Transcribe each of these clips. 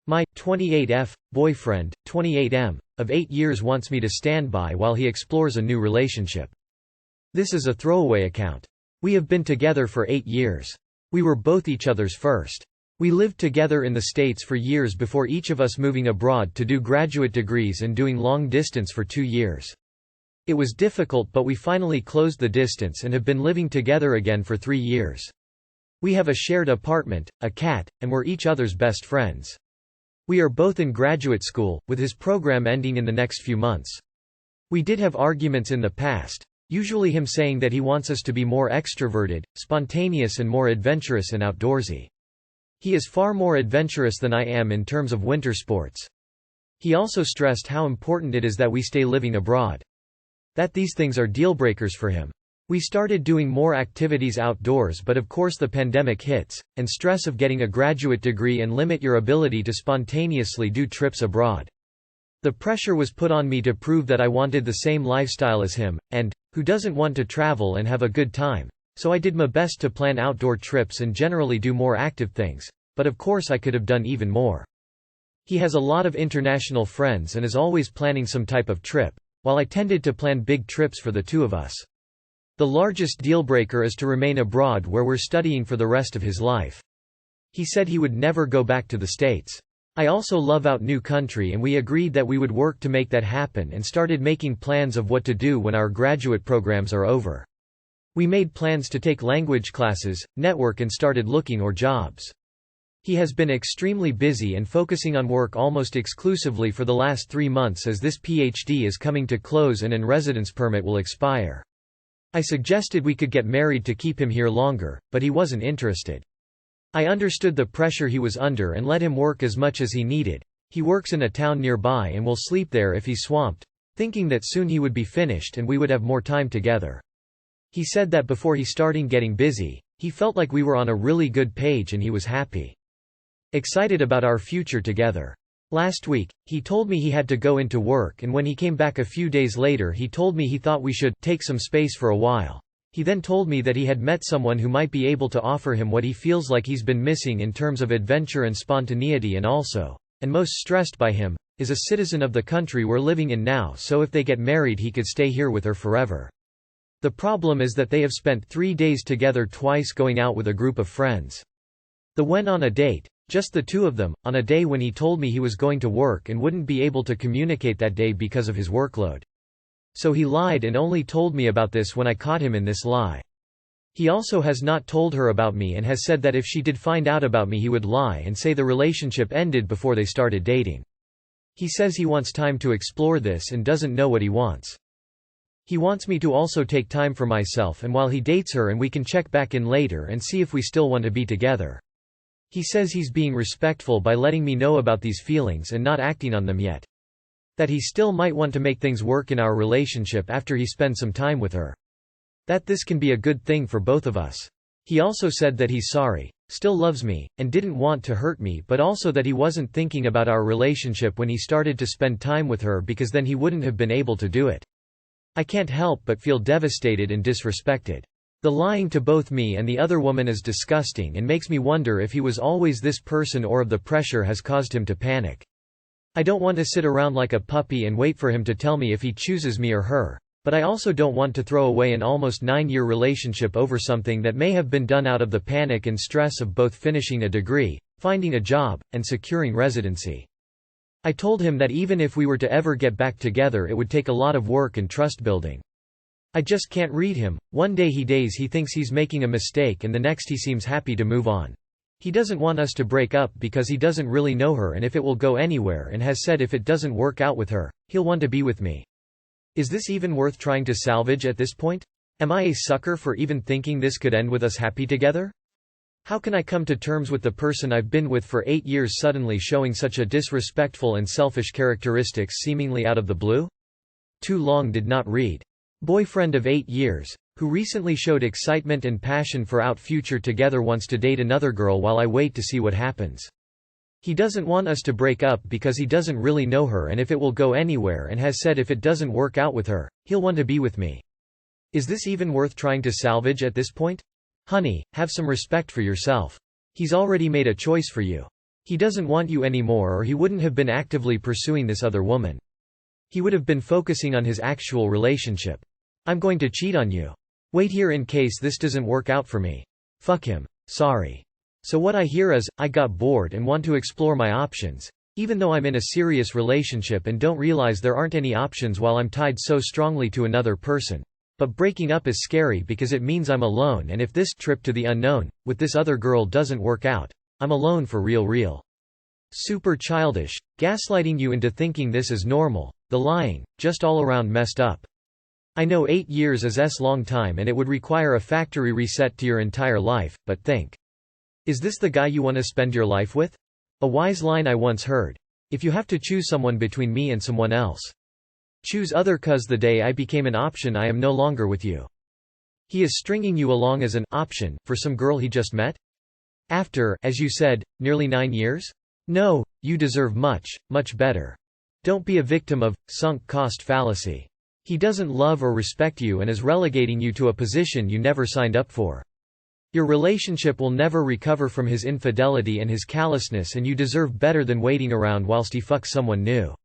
My 28F boyfriend, 28M, of 8 years wants me to stand by while he explores a new relationship. This is a throwaway account. We have been together for 8 years. We were both each other's first. We lived together in the States for years before each of us moving abroad to do graduate degrees and doing long distance for 2 years. It was difficult, but we finally closed the distance and have been living together again for 3 years. We have a shared apartment, a cat, and we're each other's best friends. We are both in graduate school, with his program ending in the next few months. We did have arguments in the past, usually him saying that he wants us to be more extroverted, spontaneous and more adventurous and outdoorsy. He is far more adventurous than I am in terms of winter sports. He also stressed how important it is that we stay living abroad. That these things are deal-breakers for him. We started doing more activities outdoors, but of course the pandemic hits, and stress of getting a graduate degree and limit your ability to spontaneously do trips abroad. The pressure was put on me to prove that I wanted the same lifestyle as him, and who doesn't want to travel and have a good time? So I did my best to plan outdoor trips and generally do more active things, but of course I could have done even more. He has a lot of international friends and is always planning some type of trip, while I tended to plan big trips for the two of us. The largest deal-breaker is to remain abroad where we're studying for the rest of his life. He said he would never go back to the States. I also love out new country, and we agreed that we would work to make that happen and started making plans of what to do when our graduate programs are over. We made plans to take language classes, network and started looking for jobs. He has been extremely busy and focusing on work almost exclusively for the last 3 months as this PhD is coming to close and an residence permit will expire. I suggested we could get married to keep him here longer, but he wasn't interested. I understood the pressure he was under and let him work as much as he needed. He works in a town nearby and will sleep there if he's swamped, thinking that soon he would be finished and we would have more time together. He said that before he started getting busy, he felt like we were on a really good page and he was happy. Excited about our future together. Last week, he told me he had to go into work, and when he came back a few days later he told me he thought we should take some space for a while. He then told me that he had met someone who might be able to offer him what he feels like he's been missing in terms of adventure and spontaneity, and also, and most stressed by him, is a citizen of the country we're living in now, so if they get married he could stay here with her forever. The problem is that they have spent 3 days together twice going out with a group of friends. They went on a date, just the two of them, on a day when he told me he was going to work and wouldn't be able to communicate that day because of his workload. So he lied and only told me about this when I caught him in this lie. He also has not told her about me and has said that if she did find out about me he would lie and say the relationship ended before they started dating. He says he wants time to explore this and doesn't know what he wants. He wants me to also take time for myself and while he dates her, and we can check back in later and see if we still want to be together. He says he's being respectful by letting me know about these feelings and not acting on them yet. That he still might want to make things work in our relationship after he spends some time with her. That this can be a good thing for both of us. He also said that he's sorry, still loves me, and didn't want to hurt me, but also that he wasn't thinking about our relationship when he started to spend time with her because then he wouldn't have been able to do it. I can't help but feel devastated and disrespected. The lying to both me and the other woman is disgusting and makes me wonder if he was always this person or if the pressure has caused him to panic. I don't want to sit around like a puppy and wait for him to tell me if he chooses me or her, but I also don't want to throw away an almost 9-year relationship over something that may have been done out of the panic and stress of both finishing a degree, finding a job, and securing residency. I told him that even if we were to ever get back together it would take a lot of work and trust building. I just can't read him. One day he thinks he's making a mistake and the next he seems happy to move on. He doesn't want us to break up because he doesn't really know her and if it will go anywhere, and has said if it doesn't work out with her, he'll want to be with me. Is this even worth trying to salvage at this point? Am I a sucker for even thinking this could end with us happy together? How can I come to terms with the person I've been with for 8 years suddenly showing such a disrespectful and selfish characteristics seemingly out of the blue? Too long did not read. Boyfriend of 8 years, who recently showed excitement and passion for our future together, wants to date another girl while I wait to see what happens. He doesn't want us to break up because he doesn't really know her and if it will go anywhere, and has said if it doesn't work out with her, he'll want to be with me. Is this even worth trying to salvage at this point? Honey, have some respect for yourself. He's already made a choice for you. He doesn't want you anymore, or he wouldn't have been actively pursuing this other woman. He would have been focusing on his actual relationship. I'm going to cheat on you. Wait here in case this doesn't work out for me. Fuck him. Sorry. So what I hear is, I got bored and want to explore my options, even though I'm in a serious relationship and don't realize there aren't any options while I'm tied so strongly to another person. But breaking up is scary because it means I'm alone, and if this trip to the unknown, with this other girl doesn't work out, I'm alone for real. Super childish, gaslighting you into thinking this is normal, the lying, just all around messed up. I know 8 years is a long time and it would require a factory reset to your entire life, but think. Is this the guy you want to spend your life with? A wise line I once heard. If you have to choose someone between me and someone else, choose other, 'cause the day I became an option I am no longer with you. He is stringing you along as an option for some girl he just met? After, as you said, nearly 9 years? No, you deserve much better. Don't be a victim of sunk cost fallacy. He doesn't love or respect you and is relegating you to a position you never signed up for. Your relationship will never recover from his infidelity and his callousness, and you deserve better than waiting around whilst he fucks someone new.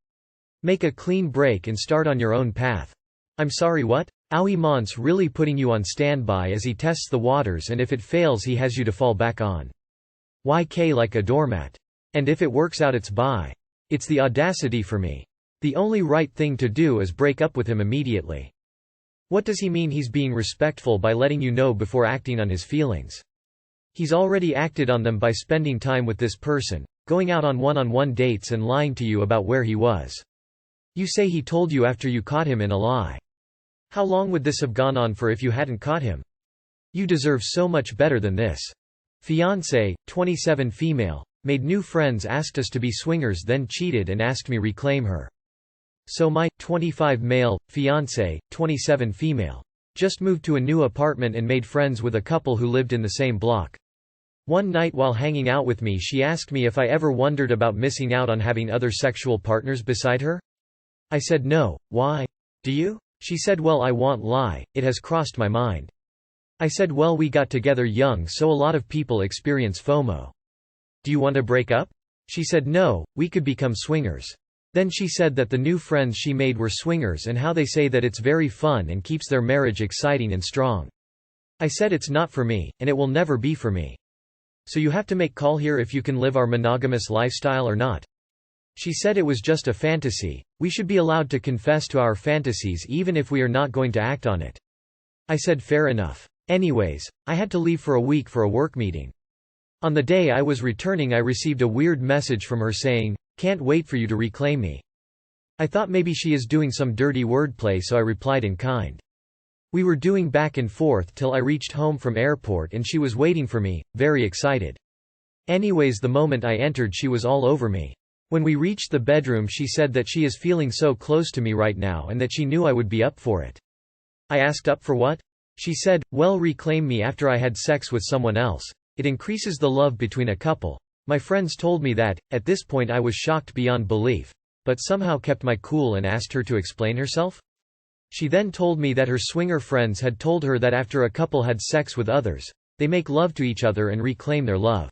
Make a clean break and start on your own path. I'm sorry, what? Owie Mont's really putting you on standby as he tests the waters, and if it fails he has you to fall back on. YK like a doormat. And if it works out it's bye. It's the audacity for me. The only right thing to do is break up with him immediately. What does he mean he's being respectful by letting you know before acting on his feelings? He's already acted on them by spending time with this person, going out on one-on-one dates and lying to you about where he was. You say he told you after you caught him in a lie. How long would this have gone on for if you hadn't caught him? You deserve so much better than this. Fiancé, 27 female, made new friends, asked us to be swingers, then cheated and asked me reclaim her. So my 25 male, fiancé, 27 female, just moved to a new apartment and made friends with a couple who lived in the same block. One night while hanging out with me she asked me if I ever wondered about missing out on having other sexual partners beside her. I said no, why? Do you? She said well I won't lie, it has crossed my mind. I said well we got together young so a lot of people experience FOMO. Do you want to break up? She said no, we could become swingers. Then she said that the new friends she made were swingers and how they say that it's very fun and keeps their marriage exciting and strong. I said it's not for me, and it will never be for me. So you have to make call here if you can live our monogamous lifestyle or not. She said it was just a fantasy, we should be allowed to confess to our fantasies even if we are not going to act on it. I said fair enough. Anyways, I had to leave for a week for a work meeting. On the day I was returning I received a weird message from her saying, "Can't wait for you to reclaim me." I thought maybe she is doing some dirty wordplay so I replied in kind. We were doing back and forth till I reached home from airport and she was waiting for me, very excited. Anyways the moment I entered she was all over me. When we reached the bedroom she said that she is feeling so close to me right now and that she knew I would be up for it. I asked up for what? She said, well reclaim me after I had sex with someone else. It increases the love between a couple. My friends told me that. At this point I was shocked beyond belief, but somehow kept my cool and asked her to explain herself. She then told me that her swinger friends had told her that after a couple had sex with others, they make love to each other and reclaim their love.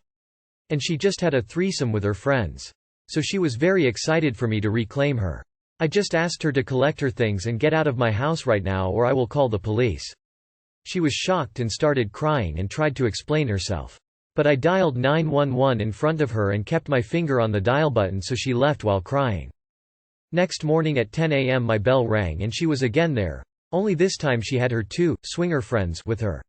And she just had a threesome with her friends. So she was very excited for me to reclaim her. I just asked her to collect her things and get out of my house right now or I will call the police. She was shocked and started crying and tried to explain herself. But I dialed 911 in front of her and kept my finger on the dial button so she left while crying. Next morning at 10 a.m. my bell rang and she was again there, only this time she had her two swinger friends with her.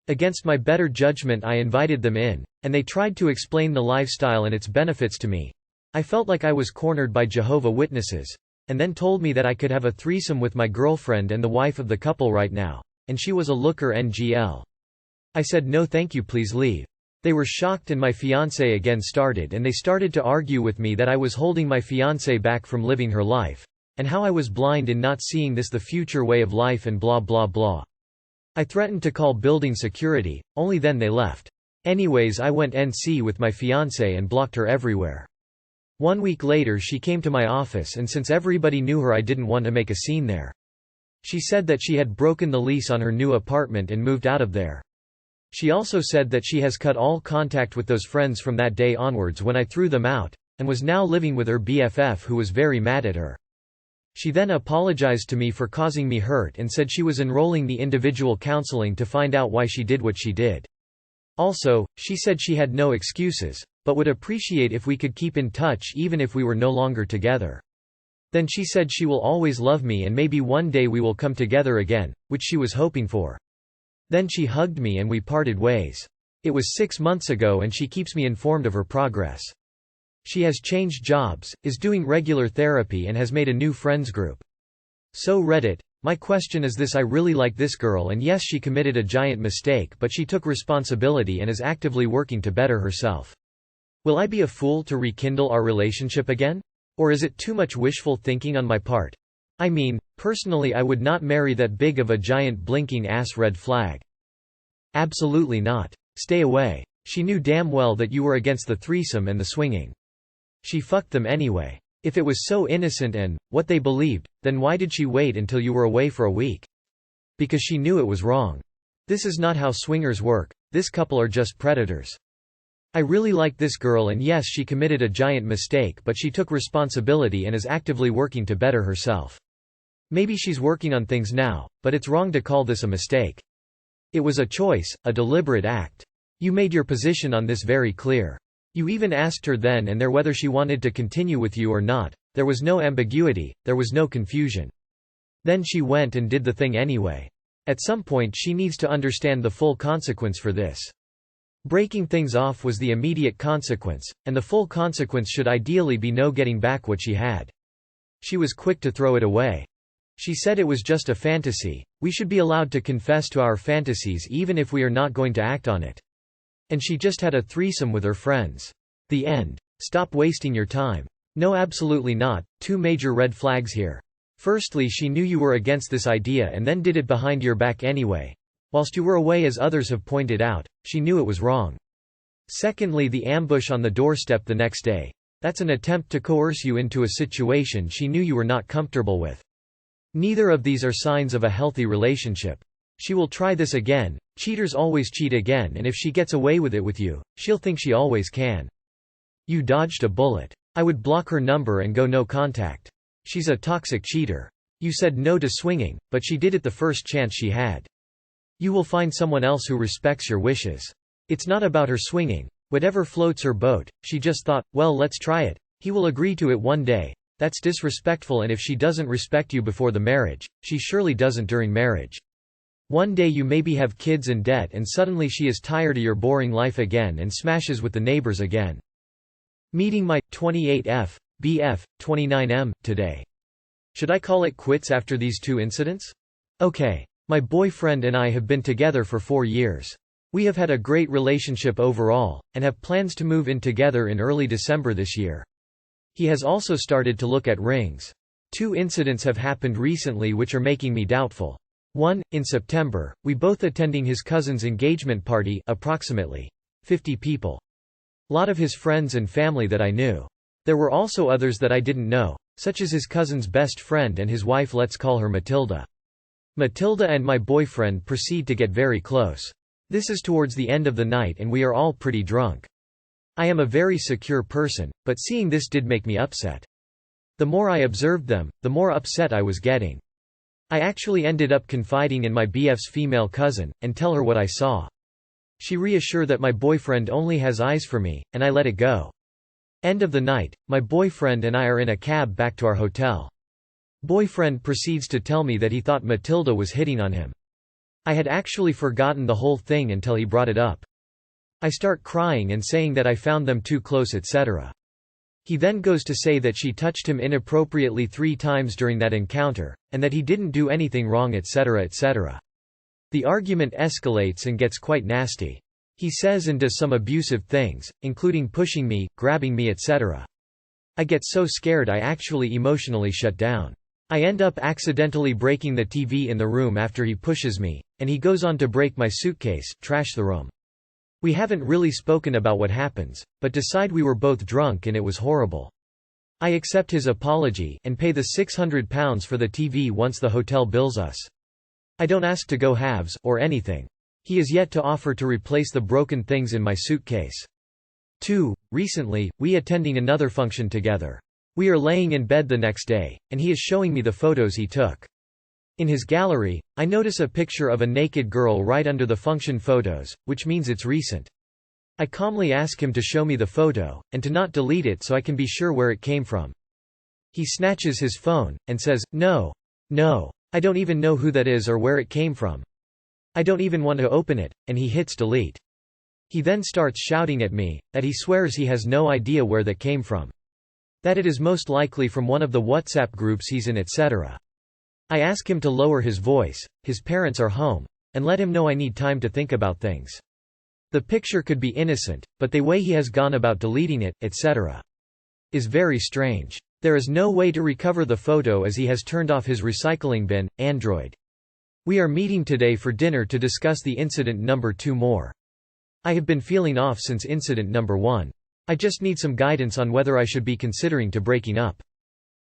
Against my better judgment I invited them in, and they tried to explain the lifestyle and its benefits to me. I felt like I was cornered by Jehovah's Witnesses, and then told me that I could have a threesome with my girlfriend and the wife of the couple right now, and she was a looker NGL. I said no thank you, please leave. They were shocked and my fiancé again started and they started to argue with me that I was holding my fiancé back from living her life, and how I was blind in not seeing this the future way of life and blah blah blah. I threatened to call building security, only then they left. Anyways I went NC with my fiancé and blocked her everywhere. 1 week later she came to my office and since everybody knew her I didn't want to make a scene there. She said that she had broken the lease on her new apartment and moved out of there. She also said that she has cut all contact with those friends from that day onwards when I threw them out, and was now living with her BFF who was very mad at her. She then apologized to me for causing me hurt and said she was enrolling the individual counseling to find out why she did what she did. Also, she said she had no excuses, but would appreciate if we could keep in touch even if we were no longer together. Then she said she will always love me and maybe one day we will come together again, which she was hoping for. Then she hugged me and we parted ways. It was 6 months ago and she keeps me informed of her progress. She has changed jobs, is doing regular therapy and has made a new friends group. So Reddit, my question is this: I really like this girl and yes, she committed a giant mistake, but she took responsibility and is actively working to better herself. Will I be a fool to rekindle our relationship again? Or is it too much wishful thinking on my part? I mean, personally I would not marry that big of a giant blinking ass red flag. Absolutely not. Stay away. She knew damn well that you were against the threesome and the swinging. She fucked them anyway. If it was so innocent and what they believed, then why did she wait until you were away for a week? Because she knew it was wrong. This is not how swingers work. This couple are just predators. I really like this girl and yes, she committed a giant mistake, but she took responsibility and is actively working to better herself. Maybe she's working on things now, but it's wrong to call this a mistake. It was a choice, a deliberate act. You made your position on this very clear. You even asked her then and there whether she wanted to continue with you or not. There was no ambiguity, there was no confusion. Then she went and did the thing anyway. At some point she needs to understand the full consequence for this. Breaking things off was the immediate consequence, and the full consequence should ideally be no getting back what she had. She was quick to throw it away. She said it was just a fantasy. We should be allowed to confess to our fantasies even if we are not going to act on it. And she just had a threesome with her friends. The end. Stop wasting your time. No, absolutely not. Two major red flags here. Firstly, she knew you were against this idea and then did it behind your back anyway. Whilst you were away, as others have pointed out, she knew it was wrong. Secondly, the ambush on the doorstep the next day. That's an attempt to coerce you into a situation she knew you were not comfortable with. Neither of these are signs of a healthy relationship. She will try this again. Cheaters always cheat again, and if she gets away with it with you, she'll think she always can. You dodged a bullet. I would block her number and go no contact. She's a toxic cheater. You said no to swinging, but she did it the first chance she had. You will find someone else who respects your wishes. It's not about her swinging. Whatever floats her boat, she just thought, well, let's try it. He will agree to it one day. That's disrespectful, and if she doesn't respect you before the marriage, she surely doesn't during marriage. One day you maybe have kids and debt and suddenly she is tired of your boring life again and smashes with the neighbors again. Meeting my 28F, BF, 29M, today. Should I call it quits after these two incidents? Okay. My boyfriend and I have been together for 4 years. We have had a great relationship overall, and have plans to move in together in early December this year. He has also started to look at rings. 2 incidents have happened recently which are making me doubtful. 1, in September, we both attending his cousin's engagement party, approximately 50 people. Lot of his friends and family that I knew. There were also others that I didn't know, such as his cousin's best friend and his wife, let's call her Matilda. Matilda and my boyfriend proceed to get very close. This is towards the end of the night and we are all pretty drunk. I am a very secure person, but seeing this did make me upset. The more I observed them, the more upset I was getting. I actually ended up confiding in my BF's female cousin, and tell her what I saw. She reassured that my boyfriend only has eyes for me, and I let it go. End of the night, my boyfriend and I are in a cab back to our hotel. Boyfriend proceeds to tell me that he thought Matilda was hitting on him. I had actually forgotten the whole thing until he brought it up. I start crying and saying that I found them too close, etc. He then goes to say that she touched him inappropriately 3 times during that encounter, and that he didn't do anything wrong, etc. etc. The argument escalates and gets quite nasty. He says and does some abusive things, including pushing me, grabbing me, etc. I get so scared I actually emotionally shut down. I end up accidentally breaking the TV in the room after he pushes me, and he goes on to break my suitcase, trash the room. We haven't really spoken about what happens, but decide we were both drunk and it was horrible. I accept his apology and pay the £600 for the TV once the hotel bills us. I don't ask to go halves or anything. He is yet to offer to replace the broken things in my suitcase. 2. Recently, we attending another function together. We are laying in bed the next day, and he is showing me the photos he took. In his gallery, I notice a picture of a naked girl right under the function photos, which means it's recent. I calmly ask him to show me the photo, and to not delete it so I can be sure where it came from. He snatches his phone, and says, "No. No. I don't even know who that is or where it came from. I don't even want to open it," and he hits delete. He then starts shouting at me, that he swears he has no idea where that came from. That it is most likely from one of the WhatsApp groups he's in, etc. I ask him to lower his voice, his parents are home, and let him know I need time to think about things. The picture could be innocent, but the way he has gone about deleting it, etc. is very strange. There is no way to recover the photo as he has turned off his recycling bin, Android. We are meeting today for dinner to discuss the incident number 2 more. I have been feeling off since incident number 1. I just need some guidance on whether I should be considering to breaking up.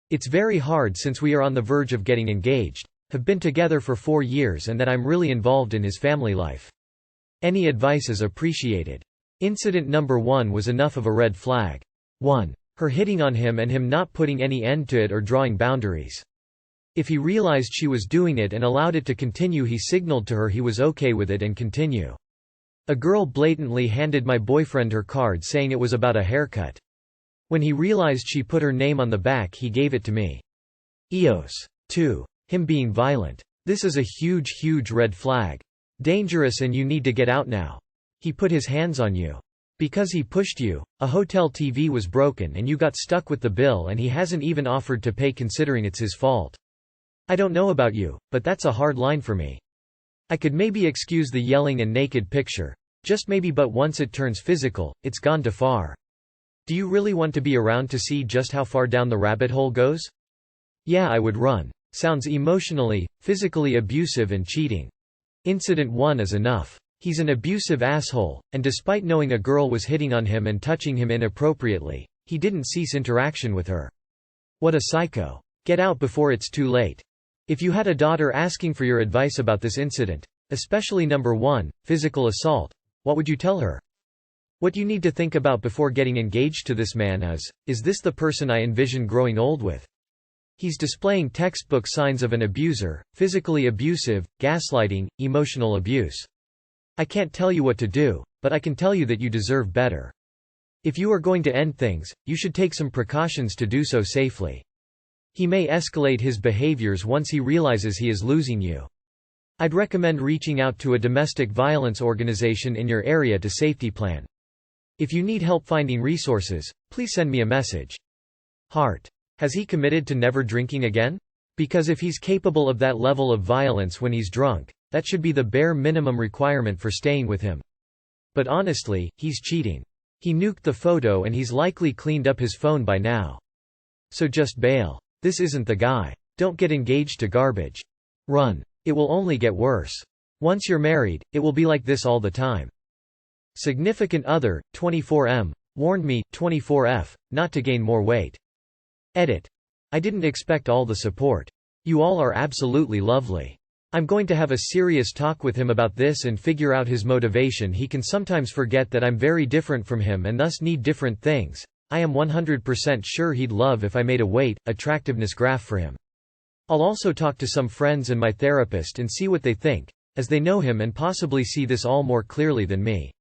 It's very hard since we are on the verge of getting engaged, have been together for 4 years, and that I'm really involved in his family life. Any advice is appreciated. Incident number 1 was enough of a red flag. 1. Her hitting on him and him not putting any end to it or drawing boundaries. If he realized she was doing it and allowed it to continue, he signaled to her he was okay with it and continue. A girl blatantly handed my boyfriend her card saying it was about a haircut. When he realized she put her name on the back, he gave it to me. EOS. 2. Him being violent. This is a huge red flag. Dangerous, and you need to get out now. He put his hands on you. Because he pushed you, a hotel TV was broken and you got stuck with the bill, and he hasn't even offered to pay considering it's his fault. I don't know about you, but that's a hard line for me. I could maybe excuse the yelling and naked picture. Just maybe, but once it turns physical, it's gone too far. Do you really want to be around to see just how far down the rabbit hole goes? Yeah, I would run. Sounds emotionally, physically abusive and cheating. Incident 1 is enough. He's an abusive asshole, and despite knowing a girl was hitting on him and touching him inappropriately, he didn't cease interaction with her. What a psycho. Get out before it's too late. If you had a daughter asking for your advice about this incident, especially number 1, physical assault, what would you tell her? What you need to think about before getting engaged to this man is this the person I envision growing old with? He's displaying textbook signs of an abuser, physically abusive, gaslighting, emotional abuse. I can't tell you what to do, but I can tell you that you deserve better. If you are going to end things, you should take some precautions to do so safely. He may escalate his behaviors once he realizes he is losing you. I'd recommend reaching out to a domestic violence organization in your area to safety plan. If you need help finding resources, please send me a message. Heart. Has he committed to never drinking again? Because if he's capable of that level of violence when he's drunk, that should be the bare minimum requirement for staying with him. But honestly, he's cheating. He nuked the photo and he's likely cleaned up his phone by now. So just bail. This isn't the guy. Don't get engaged to garbage. Run. It will only get worse. Once you're married, it will be like this all the time. Significant other, 24M, warned me, 24F, not to gain more weight. Edit. I didn't expect all the support. You all are absolutely lovely. I'm going to have a serious talk with him about this and figure out his motivation. He can sometimes forget that I'm very different from him and thus need different things. I am 100% sure he'd love if I made a weight, attractiveness graph for him. I'll also talk to some friends and my therapist and see what they think, as they know him and possibly see this all more clearly than me.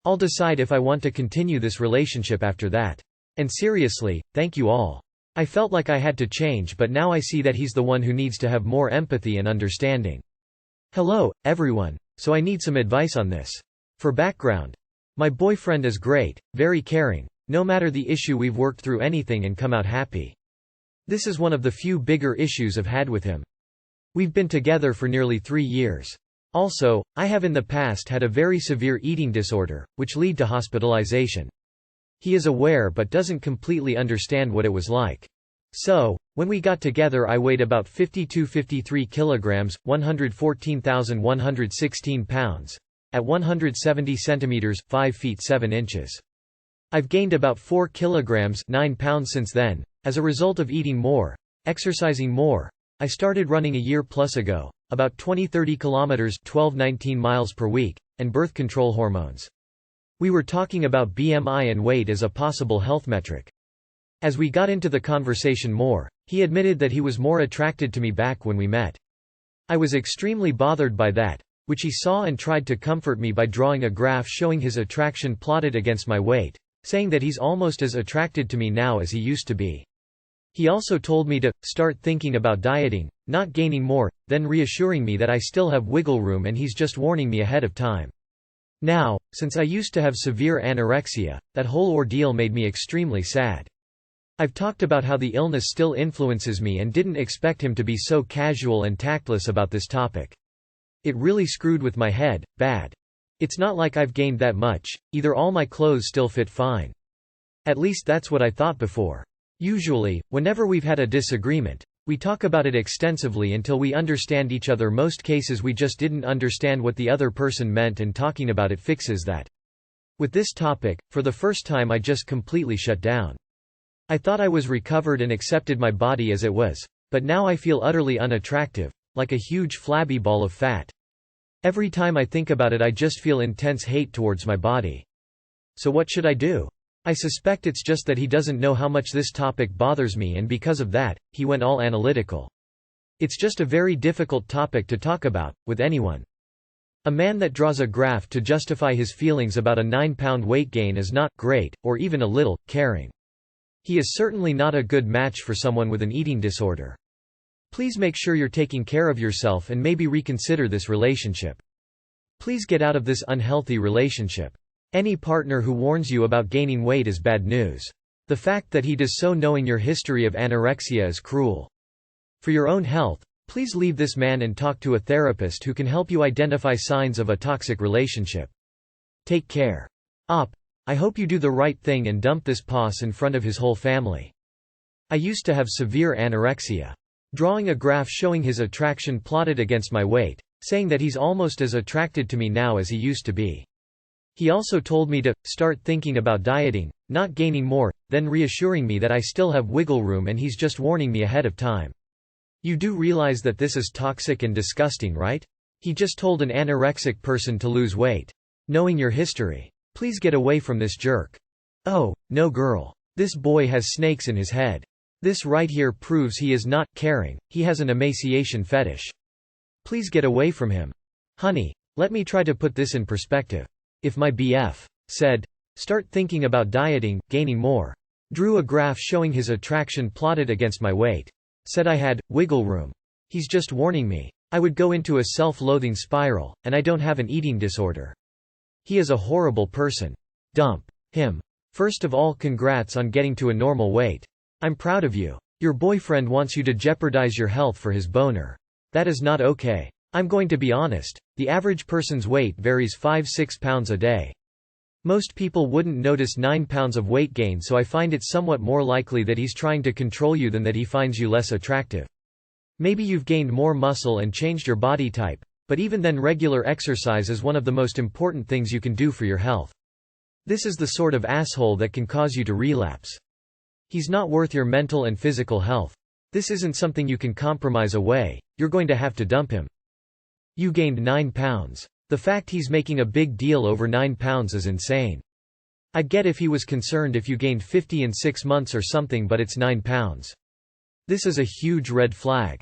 I'll decide if I want to continue this relationship after that. And seriously, thank you all. I felt like I had to change, but now I see that he's the one who needs to have more empathy and understanding. Hello, everyone, so I need some advice on this. For background, my boyfriend is great, very caring. No matter the issue, we've worked through anything and come out happy. This is one of the few bigger issues I've had with him. We've been together for nearly 3 years. Also, I have in the past had a very severe eating disorder, which led to hospitalization. He is aware but doesn't completely understand what it was like. So, when we got together, I weighed about 52–53 kilograms, 114,116 pounds, at 170 centimeters, 5 feet 7 inches. I've gained about 4 kilograms, 9 pounds since then, as a result of eating more, exercising more. I started running a year plus ago, about 20-30 kilometers, 12-19 miles per week, and birth control hormones. We were talking about BMI and weight as a possible health metric. As we got into the conversation more, he admitted that he was more attracted to me back when we met. I was extremely bothered by that, which he saw and tried to comfort me by drawing a graph showing his attraction plotted against my weight, saying that he's almost as attracted to me now as he used to be. He also told me to start thinking about dieting, not gaining more, then reassuring me that I still have wiggle room and he's just warning me ahead of time. Now, since I used to have severe anorexia, that whole ordeal made me extremely sad. I've talked about how the illness still influences me and didn't expect him to be so casual and tactless about this topic. It really screwed with my head, bad. It's not like I've gained that much, either all my clothes still fit fine. At least that's what I thought before. Usually, whenever we've had a disagreement, we talk about it extensively until we understand each other. Most cases we just didn't understand what the other person meant and talking about it fixes that. With this topic, for the first time I just completely shut down. I thought I was recovered and accepted my body as it was, but now I feel utterly unattractive, like a huge flabby ball of fat. Every time I think about it I just feel intense hate towards my body. So what should I do? I suspect it's just that he doesn't know how much this topic bothers me, and because of that, he went all analytical. It's just a very difficult topic to talk about, with anyone. A man that draws a graph to justify his feelings about a 9-pound weight gain is not great, or even a little, caring. He is certainly not a good match for someone with an eating disorder. Please make sure you're taking care of yourself and maybe reconsider this relationship. Please get out of this unhealthy relationship. Any partner who warns you about gaining weight is bad news. The fact that he does so knowing your history of anorexia is cruel. For your own health, please leave this man and talk to a therapist who can help you identify signs of a toxic relationship. Take care. I hope you do the right thing and dump this boss in front of his whole family. I used to have severe anorexia. Drawing a graph showing his attraction plotted against my weight, saying that he's almost as attracted to me now as he used to be. He also told me to start thinking about dieting, not gaining more, then reassuring me that I still have wiggle room and he's just warning me ahead of time. You do realize that this is toxic and disgusting, right? He just told an anorexic person to lose weight. Knowing your history. Please get away from this jerk. Oh, no girl. This boy has snakes in his head. This right here proves he is not caring, he has an emaciation fetish. Please get away from him. Honey, let me try to put this in perspective. If my BF said, start thinking about dieting, gaining more, drew a graph showing his attraction plotted against my weight, said I had wiggle room, he's just warning me, I would go into a self-loathing spiral, and I don't have an eating disorder. He is a horrible person. Dump him. First of all, congrats on getting to a normal weight. I'm proud of you. Your boyfriend wants you to jeopardize your health for his boner. That is not okay. I'm going to be honest, the average person's weight varies 5-6 pounds a day. Most people wouldn't notice 9 pounds of weight gain, so I find it somewhat more likely that he's trying to control you than that he finds you less attractive. Maybe you've gained more muscle and changed your body type, but even then regular exercise is one of the most important things you can do for your health. This is the sort of asshole that can cause you to relapse. He's not worth your mental and physical health. This isn't something you can compromise away, you're going to have to dump him. You gained 9 pounds. The fact he's making a big deal over 9 pounds is insane. I'd get if he was concerned if you gained 50 in 6 months or something, but it's 9 pounds. This is a huge red flag.